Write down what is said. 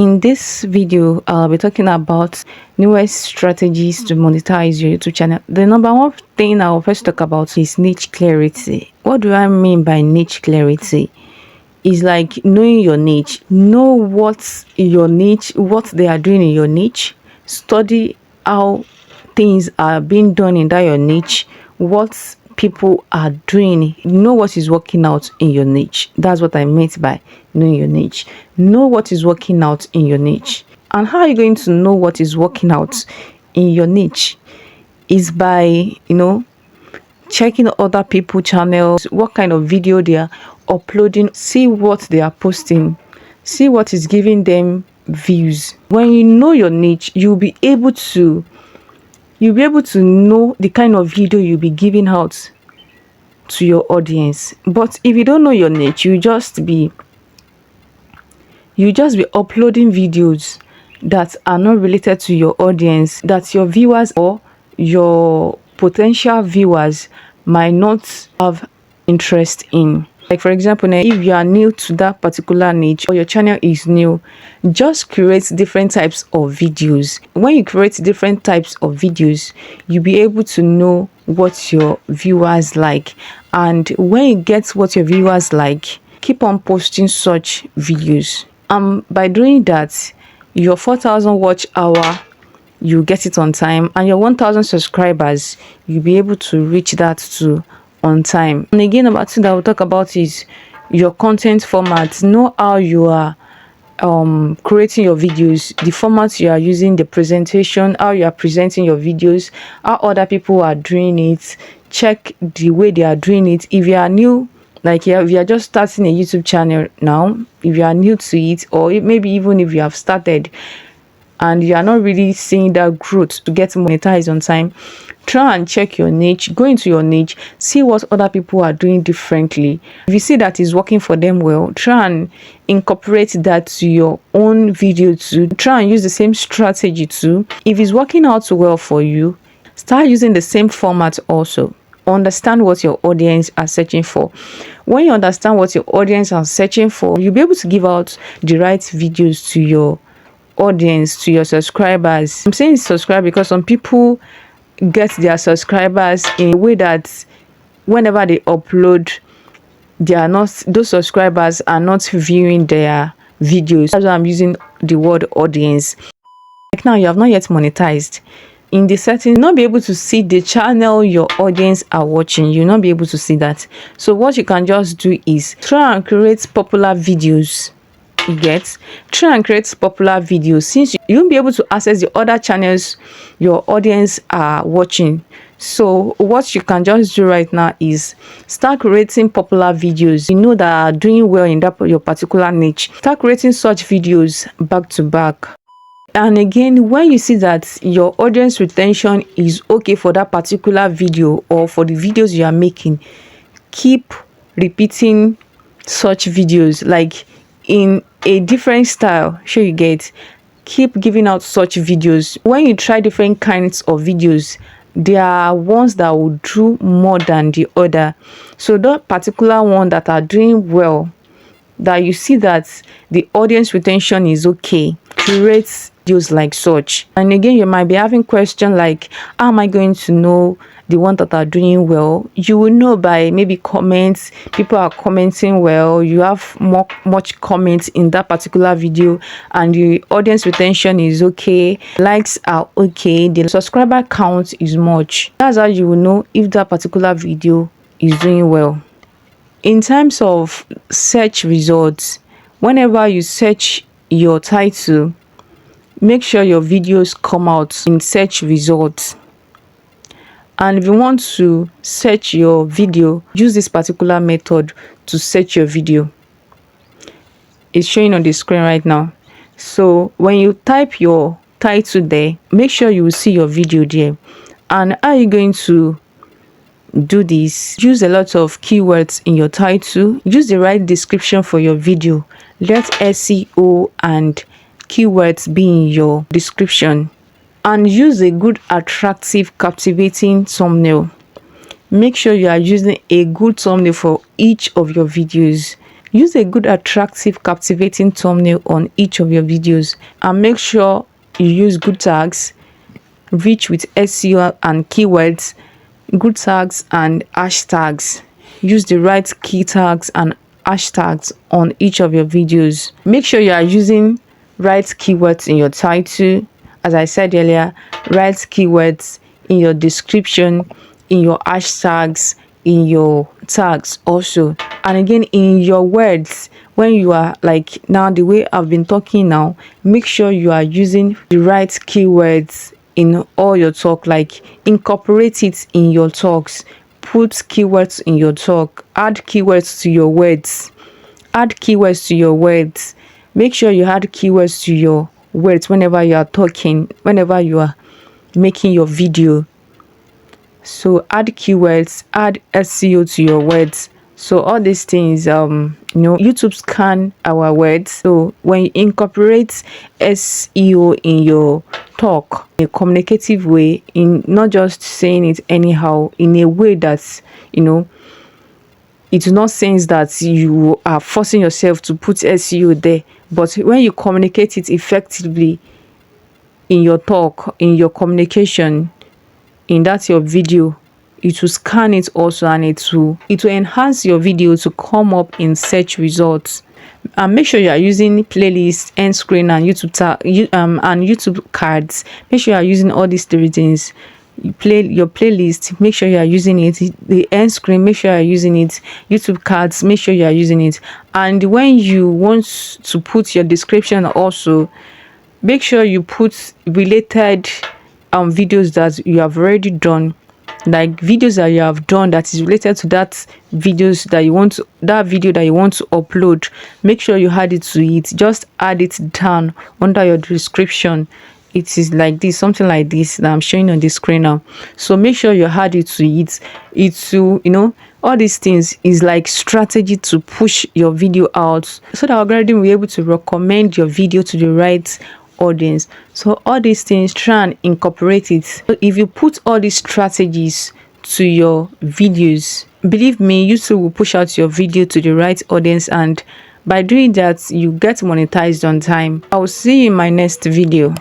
In this video, I'll be talking about newest strategies to monetize your YouTube channel. The number one thing I'll first talk about is niche clarity. What do I mean by niche clarity? It's like knowing your niche. Know what's your niche, what they are doing in your niche. Study how things are being done in that your niche, what people are doing. Know what is working out in your niche. That's what I meant by knowing your niche. Know what is working out in your niche. And how are you going to know what is working out in your niche? Is by checking other people channels, what kind of video they are uploading, see what they are posting, see what is giving them views. When you know your niche, you'll be able to know the kind of video you'll be giving out to your audience. But if you don't know your niche, you just be uploading videos that are not related to your audience, that your viewers or your potential viewers might not have interest in. Like for example, now if you are new to that particular niche or your channel is new, just create different types of videos. When you create different types of videos, you'll be able to know what your viewers like. And when you get what your viewers like, keep on posting such videos. By doing that, your 4,000 watch hour, you get it on time, and your 1,000 subscribers, you'll be able to reach that too on time. And again, number two that we'll talk about is your content format. Know how you are creating your videos, the format you are using, the presentation, how you are presenting your videos, how other people are doing it. Check the way they are doing it. If you are new, like if you are just starting a YouTube channel now, if you are new to it, or maybe even if you have started and you are not really seeing that growth to get monetized on time, try and check your niche. Go into your niche, see what other people are doing differently. If you see that is working for them well, try and incorporate that to your own video too. Try and use the same strategy too. If it's working out well for you, start using the same format also. Understand what your audience are searching for. When you understand what your audience are searching for, you'll be able to give out the right videos to your audience, to your subscribers. I'm saying subscribe because some people get their subscribers in a way that whenever they upload, those subscribers are not viewing their videos. That's why I'm using the word audience. Like now, you have not yet monetized. In the settings, you'll not be able to see the channel your audience are watching. You'll not be able to see that. So what you can just do is try and create popular videos. Try and create popular videos, since you won't be able to access the other channels your audience are watching. So what you can just do right now is start creating popular videos that are doing well in that your particular niche. Start creating such videos back to back. And again, when you see that your audience retention is okay for that particular video or for the videos you are making, keep repeating such videos, like in a different style. Sure, you get. Keep giving out such videos. When you try different kinds of videos, there are ones that will do more than the other. So that particular one that are doing well, that you see that the audience retention is okay, create videos like such. And again, you might be having questions like, how am I going to know the ones that are doing well? You will know by maybe comments. People are commenting well, you have much comments in that particular video, and the audience retention is okay, likes are okay, the subscriber count is much. That's how you will know if that particular video is doing well. In terms of search results, whenever you search your title, make sure your videos come out in search results. And if you want to search your video, use this particular method to search your video. It's showing on the screen right now. So when you type your title there, make sure you will see your video there. And how are you going to do this? Use a lot of keywords in your title. Use the right description for your video. Let SEO and keywords be in your description. And use a good, attractive, captivating thumbnail. Make sure you are using a good thumbnail for each of your videos. Use a good, attractive, captivating thumbnail on each of your videos, and make sure you use good tags rich with SEO and keywords, good tags and hashtags. Use the right key tags and hashtags on each of your videos. Make sure you are using right keywords in your title, as I said earlier, right keywords in your description, in your hashtags, in your tags also, and again in your words. When you are like now, the way I've been talking now, make sure you are using the right keywords in all your talk. Like, incorporate it in your talks, put keywords in your talk, add keywords to your words, make sure you add keywords to your words whenever you are talking, whenever you are making your video. So add keywords, add SEO to your words. So all these things, YouTube scan our words. So when you incorporate SEO in your talk in a communicative way, in not just saying it anyhow, in a way that's, it's not saying that you are forcing yourself to put SEO there, but when you communicate it effectively in your talk, in your communication, in that your video, it will scan it also, and it will enhance your video to come up in search results. And make sure you are using playlist, end screen, and YouTube cards. Make sure you are using all these three things. You play your playlist, make sure you are using it. The end screen, make sure you are using it. YouTube cards, make sure you are using it. And when you want to put your description also, make sure you put related videos that you have already done, like videos that you have done that is related to that video that you want to upload. Make sure you add it to it. Just add it down under your description. It is like this, something like this that I'm showing on the screen now. So make sure you add it to it. All these things is like strategy to push your video out, so that algorithm will be able to recommend your video to the right audience. So all these things, try and incorporate it. So if you put all these strategies to your videos, believe me, YouTube will push out your video to the right audience, and by doing that, you get monetized on time. I will see you in my next video.